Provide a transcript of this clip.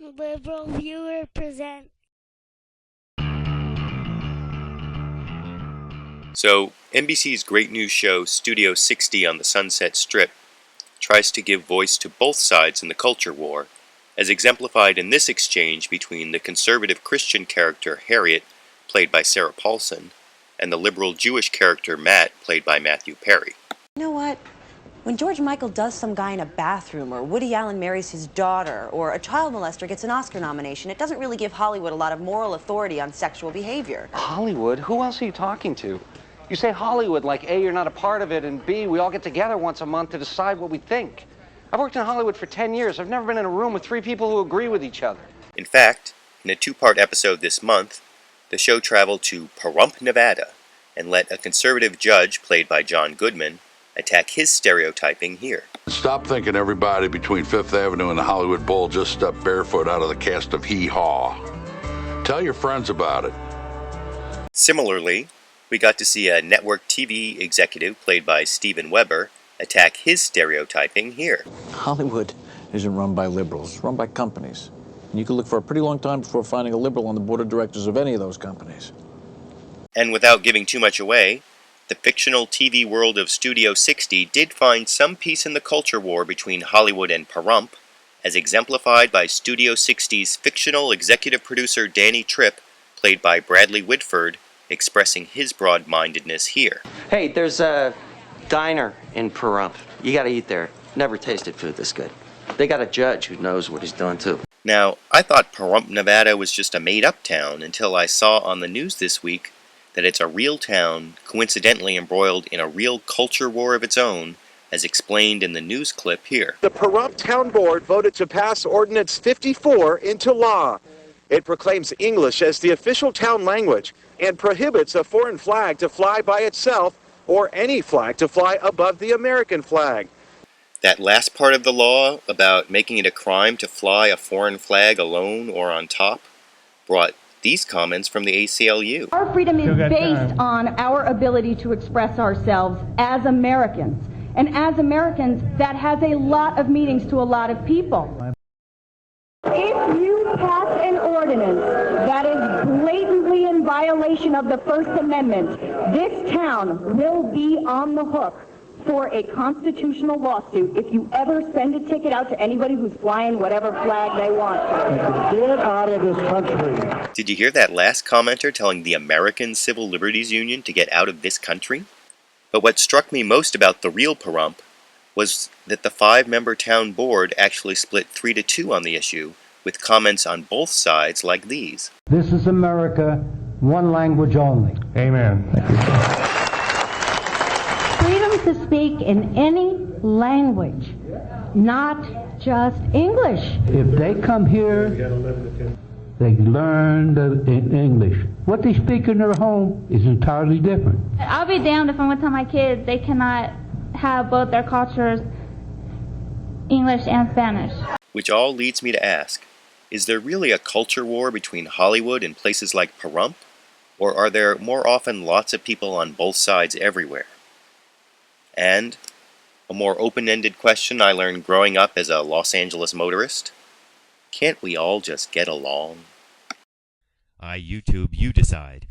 Liberal Viewer present. So, NBC's great new show Studio 60 on the Sunset Strip tries to give voice to both sides in the culture war, as exemplified in this exchange between the conservative Christian character Harriet, played by Sarah Paulson, and the liberal Jewish character Matt, played by Matthew Perry. You know what? When George Michael does some guy in a bathroom, or Woody Allen marries his daughter, or a child molester gets an Oscar nomination, it doesn't really give Hollywood a lot of moral authority on sexual behavior. Hollywood? Who else are you talking to? You say Hollywood like A, you're not a part of it, and B, we all get together once a month to decide what we think. I've worked in Hollywood for 10 years. I've never been in a room with three people who agree with each other. In fact, in a two-part episode this month, the show traveled to Pahrump, Nevada, and let a conservative judge, played by John Goodman, attack his stereotyping here. Stop thinking everybody between Fifth Avenue and the Hollywood Bowl just stepped barefoot out of the cast of Hee Haw. Tell your friends about it. Similarly, we got to see a network TV executive, played by Steven Weber, attack his stereotyping here. Hollywood isn't run by liberals, it's run by companies. And you can look for a pretty long time before finding a liberal on the board of directors of any of those companies. And without giving too much away, the fictional TV world of Studio 60 did find some peace in the culture war between Hollywood and Pahrump, as exemplified by Studio 60's fictional executive producer Danny Tripp, played by Bradley Whitford, expressing his broad-mindedness here. Hey, there's a diner in Pahrump. You gotta eat there. Never tasted food this good. They got a judge who knows what he's doing too. Now, I thought Pahrump, Nevada was just a made-up town until I saw on the news this week that it's a real town, coincidentally embroiled in a real culture war of its own, as explained in the news clip here. The Pahrump Town Board voted to pass Ordinance 54 into law. It proclaims English as the official town language and prohibits a foreign flag to fly by itself or any flag to fly above the American flag. That last part of the law, about making it a crime to fly a foreign flag alone or on top, brought these comments from the ACLU. Our freedom is based on our ability to express ourselves as Americans. And as Americans, that has a lot of meanings to a lot of people. If you pass an ordinance that is blatantly in violation of the First Amendment, this town will be on the hook for a constitutional lawsuit if you ever send a ticket out to anybody who's flying whatever flag they want. Get out of this country. Did you hear that last commenter telling the American Civil Liberties Union to get out of this country? But what struck me most about the real Pahrump was that the 5-member town board actually split 3-2 on the issue, with comments on both sides like these. This is America, one language only. Amen. Freedom to speak in any language, not just English. If they come here, they learn English. What they speak in their home is entirely different. I'll be damned if I'm going to tell my kids they cannot have both their cultures, English and Spanish. Which all leads me to ask, is there really a culture war between Hollywood and places like Pahrump? Or are there more often lots of people on both sides everywhere? And a more open-ended question I learned growing up as a Los Angeles motorist, can't we all just get along? I YouTube, you decide.